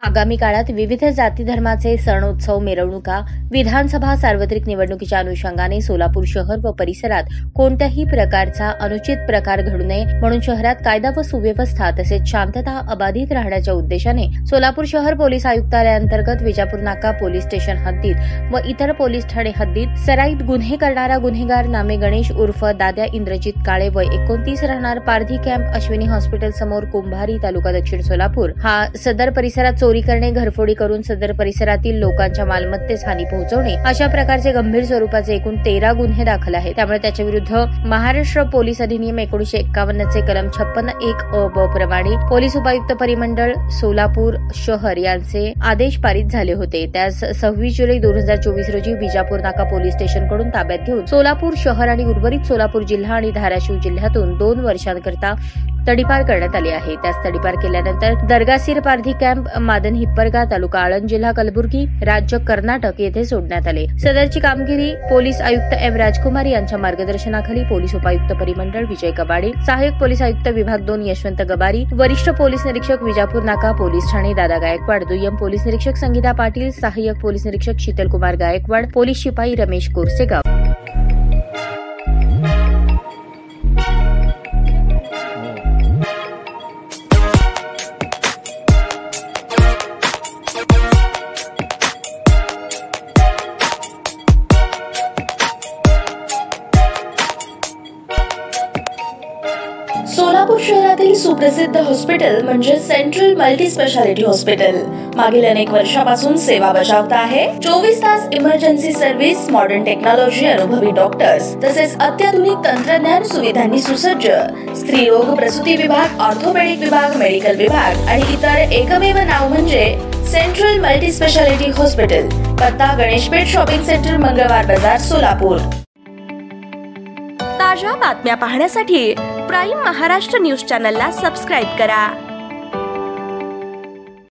आगामी काळात विविध जाती धर्माचे सण उत्सव मिरवणुका विधानसभा सार्वत्रिक निवडणुकीच्या अनुषंगाने सोलापूर शहर व परिसरात कोणत्याही प्रकारचा अनुचित प्रकार घडू नये म्हणून शहरात कायदा व सुव्यवस्था तसेच शांतता अबाधित राहण्याच्या उद्देशाने सोलापूर शहर पोलीस आयुक्तालयाअंतर्गत विजापूर नाका पोलीस स्टेशन हद्दीत व इतर पोलीस ठाणे हद्दीत सराईत गुन्हे करणारा गुन्हेगार नामे गणेश उर्फ दाद्या इंद्रजित काळे वय 29 राहणार पारधी कॅम्प अश्विनी हॉस्पिटल समोर कुंभारी तालुका दक्षिण सोलापूर हा सदर परिसरात चोरी करणे घरफोडी करून सदर परिसरातील लोकांच्या मालमत्तेस हानी पोहोचवणे अशा प्रकारचे गंभीर स्वरूपाचे एकूण 13 गुन्हे दाखल आहेत। त्यामुळे त्याच्या विरुद्ध महाराष्ट्र पोलीस अधिनियम 1951 चे कलम 56(1) अ ब प्रमाणे पोलीस उपायुक्त परिमंडळ सोलापूर शहर यांचे आदेश पारित झाले होते। त्यास 26 जुलै 2024 रोजी विजापूर नाका पोलीस स्टेशनकडून ताब्यात घेऊन सोलापूर शहर आणि उर्वरित सोलापूर जिल्हा आणि धाराशिव जिल्ह्यातून 2 वर्षांकरता तडीपार करण्यात आली आहे। त्यास तडीपार केल्यानंतर दर्गासीर पारधी कॅम्प मादन हिप्परगा तालुका आळंद जिल्हा कलबुर्गी राज्य कर्नाटक येथे सोडण्यात आले। सदरची कामगिरी पोलीस आयुक्त एम राजकुमार यांच्या मार्गदर्शनाखाली पोलीस उपायुक्त परिमंडळ विजय कबाडे, सहाय्यक पोलीस आयुक्त विभाग 2 यशवंत गबारी, वरिष्ठ पोलीस निरीक्षक विजापूर नाका पोलीस ठाणे दादा गायकवाड, दुय्यम पोलीस निरीक्षक संगीता पाटील, सहाय्यक पोलीस निरीक्षक शीतल कुमार गायकवाड, पोलीस शिपाई रमेश कोरसेगाव। सोलापूर शहरातील सुप्रसिद्ध हॉस्पिटल म्हणजे सेंट्रल मल्टी स्पेशालिटी हॉस्पिटल मागील अनेक वर्षापासून सेवा बजावत आहे। 24 तास इमर्जन्सी सर्व्हिस, मॉडर्न टेक्नॉलॉजी, अनुभवी डॉक्टर्स तसेच अत्याधुनिक तंत्रज्ञान सुविधांनी सुसज्ज स्त्रीरोग प्रसूती विभाग, ऑर्थोपेडिक विभाग, मेडिकल विभाग आणि इतर एकमेव नाव म्हणजे सेंट्रल मल्टी स्पेशालिटी हॉस्पिटल। पत्ता गणेशपेठ शॉपिंग सेंटर, मंगळवार बाजार, सोलापूर। ताज्या बातम्या पाहण्यासाठी प्राईम महाराष्ट्र न्यूज चॅनलला सबस्क्राईब करा।